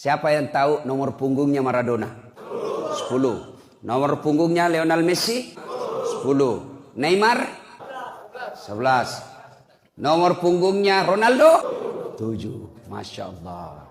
Siapa yang tahu nomor punggungnya Maradona? 10. Nomor punggungnya Lionel Messi? 10. Neymar? 11. Nomor punggungnya Ronaldo? 7. Masya Allah.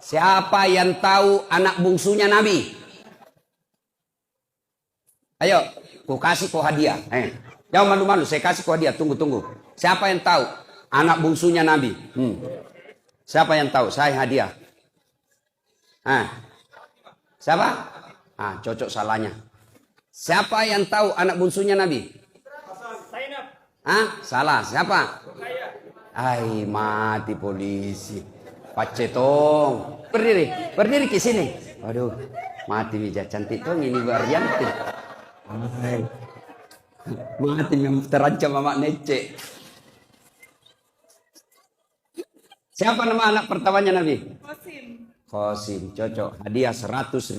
Siapa yang tahu anak bungsunya Nabi? Ayo, ku kasih kau hadiah. Jangan malu-malu, saya kasih kau hadiah. Tunggu. Siapa yang tahu anak bungsunya Nabi? Siapa yang tahu? Saya hadiah. Siapa? Cocok salahnya. Siapa yang tahu anak bungsunya Nabi? Salah. Siapa? Ai, mati polisi. Pacetong. Berdiri ke sini. Waduh, mati bija cantik tong ini Baryanti. Mati memang terancam Mamak Nece. Siapa nama anak pertamanya Nabi? Qasim, cocok. Hadiah 100.000.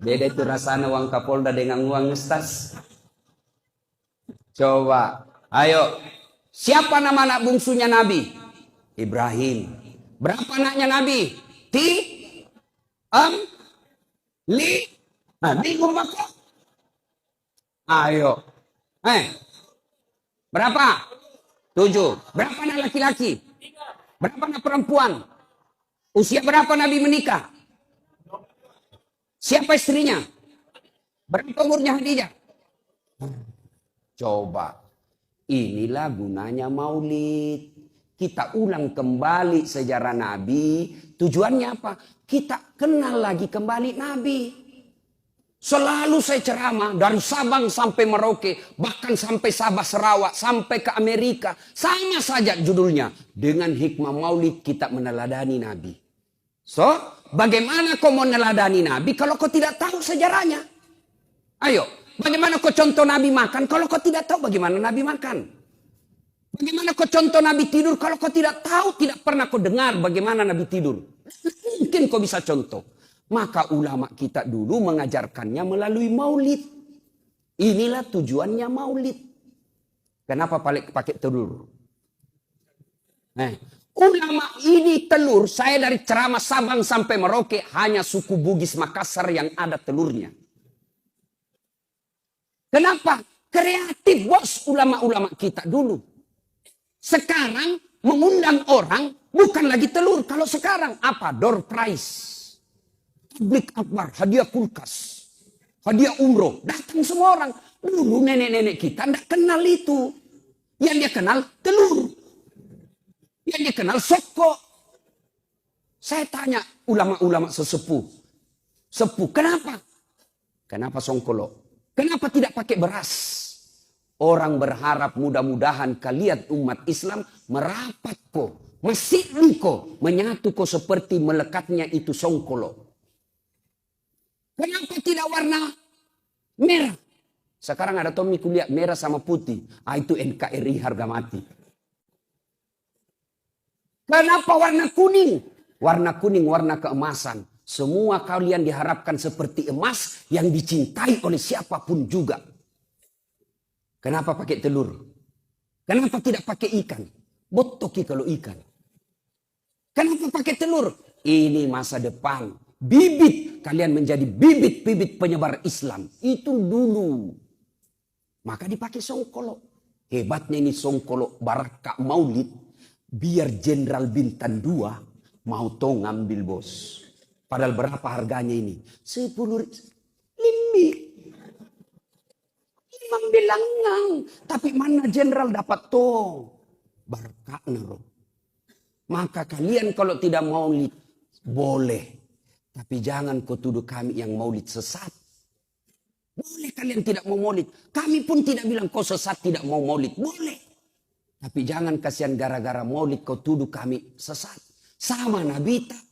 Beda itu rasanya uang Kapolda dengan uang ngestas. Coba, ayo. Siapa nama anak bungsunya Nabi? Ibrahim. Berapa anaknya Nabi? Bingung maka. Ayo. Berapa? 7. Berapa anak laki-laki? Berapa anak perempuan? Usia berapa Nabi menikah? Siapa istrinya? Berapa umurnya Khadijah? Coba. Inilah gunanya maulid. Kita ulang kembali sejarah Nabi. Tujuannya apa? Kita kenal lagi kembali Nabi. Selalu saya ceramah dari Sabang sampai Merauke, bahkan sampai Sabah Sarawak, sampai ke Amerika. Sama saja judulnya. Dengan hikmah maulid kita meneladani Nabi. So, bagaimana kau mau meneladani Nabi kalau kau tidak tahu sejarahnya? Ayo, bagaimana kau contoh Nabi makan kalau kau tidak tahu bagaimana Nabi makan? Bagaimana kau contoh Nabi tidur kalau kau tidak tahu, tidak pernah kau dengar bagaimana Nabi tidur? Mungkin kau bisa contoh. Maka ulama kita dulu mengajarkannya melalui maulid. Inilah tujuannya maulid. Kenapa pakai telur? Ulama ini telur, saya dari ceramah Sabang sampai Merauke, hanya suku Bugis Makassar yang ada telurnya. Kenapa? Kreatif bos ulama-ulama kita dulu. Sekarang mengundang orang bukan lagi telur. Kalau sekarang apa? Door prize. Publik akbar, hadiah kulkas, hadiah umroh, datang semua orang. Dulu nenek-nenek kita tidak kenal itu. Yang dia kenal telur. Yang dia kenal soko. Saya tanya ulama-ulama sesepuh. Kenapa? Kenapa songkolo? Kenapa tidak pakai beras? Orang berharap mudah-mudahan kalian umat Islam merapat kok. Masih kok. Menyatu kok seperti melekatnya itu songkolo. Kenapa tidak warna merah? Sekarang ada Tommy kuliah merah sama putih. Itu NKRI harga mati. Kenapa warna kuning? Warna kuning, warna keemasan. Semua kalian diharapkan seperti emas yang dicintai oleh siapapun juga. Kenapa pakai telur? Kenapa tidak pakai ikan? Botoki kalau ikan. Kenapa pakai telur? Ini masa depan. Bibit, kalian menjadi bibit-bibit penyebar Islam. Itu dulu. Maka dipakai songkolo. Hebatnya ini songkolo Baraka Maulid. Biar Jenderal Bintang 2 mau tong ngambil bos. Padahal berapa harganya ini? 10 limbi. Imam bilangang. Tapi mana Jenderal dapat tong? Baraka naro. Maka kalian kalau tidak maulid, boleh. Tapi jangan kau tuduh kami yang maulid sesat. Boleh kalian tidak mau maulid. Kami pun tidak bilang kau sesat tidak mau maulid. Boleh. Tapi jangan kasihan gara-gara maulid kau tuduh kami sesat. Sama Nabi tak.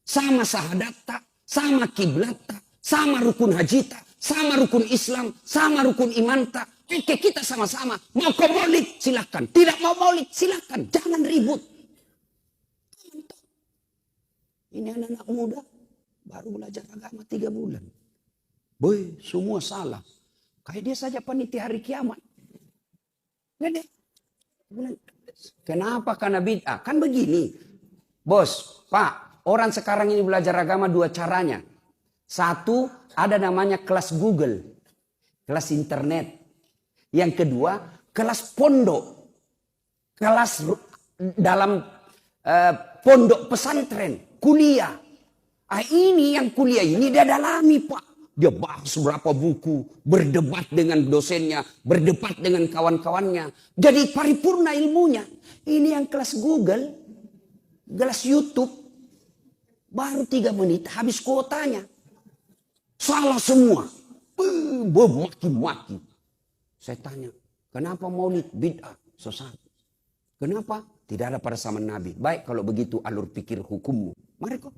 Sama sahadat tak. Sama kiblat tak. Sama rukun haji tak. Sama rukun Islam. Sama rukun iman tak. Oke kita sama-sama. Mau kau maulid silakan. Tidak mau maulid silakan. Jangan ribut. Ini anak-anak muda. Baru belajar agama 3 bulan. Boy, semua salah. Kayak dia saja panitia hari kiamat. Kenapa? Karena bid'ah. Kan begini. Bos, Pak. Orang sekarang ini belajar agama dua caranya. Satu, ada namanya kelas Google, kelas internet. Yang kedua, kelas pondok, kelas dalam pondok pesantren, kuliah. Ini yang kuliah ini dia dalami, Pak. Dia bahas berapa buku, berdebat dengan dosennya, berdebat dengan kawan-kawannya. Jadi paripurna ilmunya. Ini yang kelas Google, kelas YouTube. Baru 3 menit habis kuotanya. Salah semua. Maki-maki. Saya tanya, kenapa maulid bid'ah sesat? Kenapa? Tidak ada pada zaman Nabi. Baik kalau begitu alur pikir hukummu. Mari kok.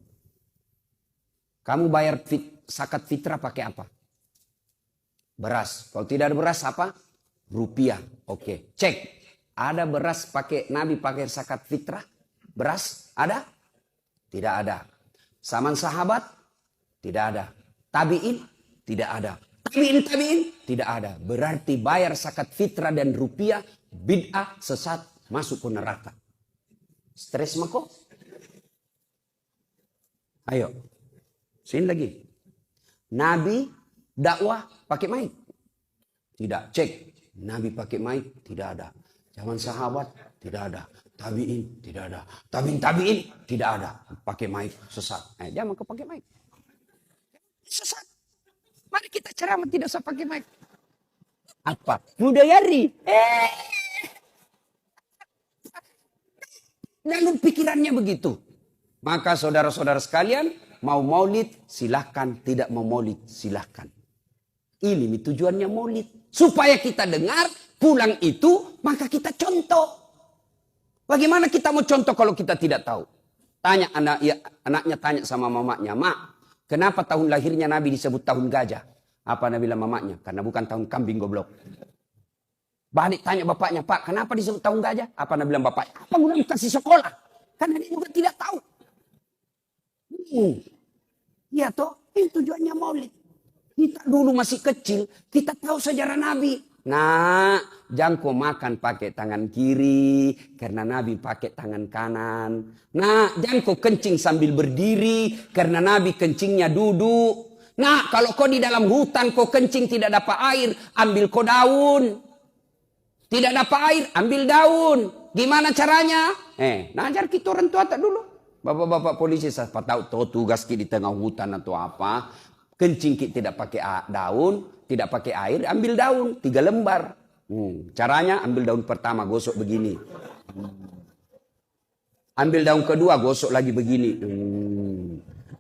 Kamu bayar zakat fitrah pakai apa? Beras. Kalau tidak ada beras apa? Rupiah. Oke, cek. Ada beras pakai Nabi pakai zakat fitrah? Beras ada? Tidak ada. Zaman sahabat? Tidak ada. Tabi'in? Tidak ada. Tabi'in? Tidak ada. Berarti bayar zakat fitrah dan rupiah, bid'ah, sesat, masuk ke neraka. Stres mah kok? Ayo. Sini lagi. Nabi dakwah pakai mic? Tidak. Cek. Nabi pakai mic? Tidak ada. Zaman sahabat? Tidak ada. Tabi'in? Tidak ada. Tabi'in? Tidak ada. Pakai mic sesat. Jangan kau pakai mic. Sesat. Mari kita ceramah tidak usah pakai mic. Apa? Mudayari. Lalu pikirannya begitu. Maka saudara-saudara sekalian, mau maulid silahkan, tidak mau maulid silahkan. Ini tujuannya maulid. Supaya kita dengar, pulang itu, maka kita contoh. Bagaimana kita mau contoh kalau kita tidak tahu? Tanya anaknya tanya sama mamanya, Mak, kenapa tahun lahirnya Nabi disebut tahun gajah? Apa Nabi bilang mamanya? Karena bukan tahun kambing goblok. Balik tanya bapaknya, Pak, kenapa disebut tahun gajah? Apa Nabi bilang bapaknya? Apa guna kasih sekolah? Karena dia juga tidak tahu. Ya toh, ini tujuannya maulid. Kita dulu masih kecil, kita tahu sejarah Nabi. Nah, jangan kau makan pakai tangan kiri, karena Nabi pakai tangan kanan. Nah, jangan kau kencing sambil berdiri, karena Nabi kencingnya duduk. Nah, kalau kau di dalam hutan, kau kencing tidak dapat air, ambil kau daun. Tidak dapat air, ambil daun. Gimana caranya? Najar kita orang tua tak dulu. Bapak-bapak polisi, saya tahu tugas kita di tengah hutan atau apa. Kencing kita tidak pakai daun, tidak pakai air, ambil daun 3 lembar. Caranya ambil daun pertama, gosok begini. Ambil daun kedua, gosok lagi begini.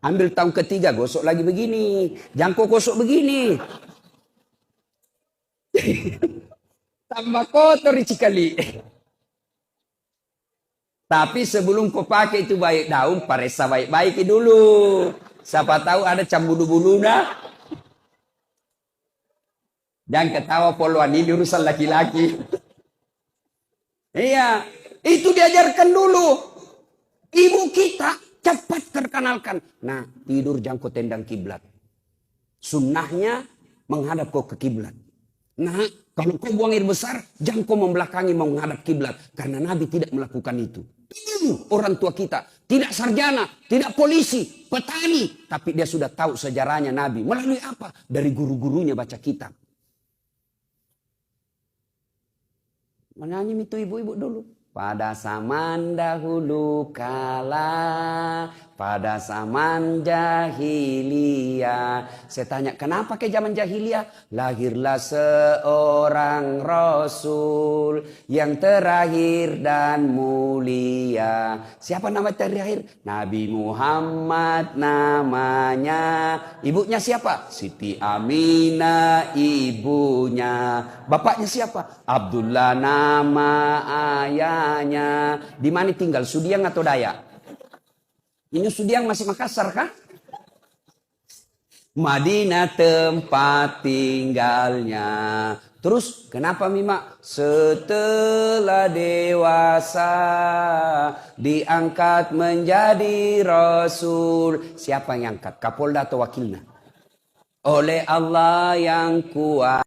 Ambil daun ketiga, gosok lagi begini. Jangan kau gosok begini. Tambah kotor cikali. Tapi sebelum kau pakai itu baik daun, paresa baik-baik dulu. Siapa tahu ada cambulu-bulu dah. Jangan ketawa poluan ini urusan laki-laki. Iya, itu diajarkan dulu. Ibu kita cepat terkenalkan. Nah, tidur jangkau tendang kiblat. Sunnahnya menghadap kau ke kiblat. Nah, kalau kau buang air besar, jangan kau membelakangi menghadap kiblat. Karena Nabi tidak melakukan itu. Orang tua kita tidak sarjana, tidak polisi, petani, tapi dia sudah tahu sejarahnya Nabi. Melalui apa? Dari guru-gurunya baca kitab. Menyanyi itu ibu-ibu dulu. Pada zaman dahulu kala, pada zaman jahiliyah. Saya tanya, kenapa ke zaman jahiliyah? Lahirlah seorang Rasul yang terakhir dan mulia. Siapa nama terakhir? Nabi Muhammad namanya. Ibunya siapa? Siti Aminah ibunya. Bapaknya siapa? Abdullah nama ayah. Di mana tinggal? Sudiang atau Dayak? Ini Sudiang masih Makassar kah? Madinah tempat tinggalnya. Terus kenapa Mima? Setelah dewasa diangkat menjadi Rasul. Siapa yang angkat? Kapolda atau wakilnya? Oleh Allah yang kuat.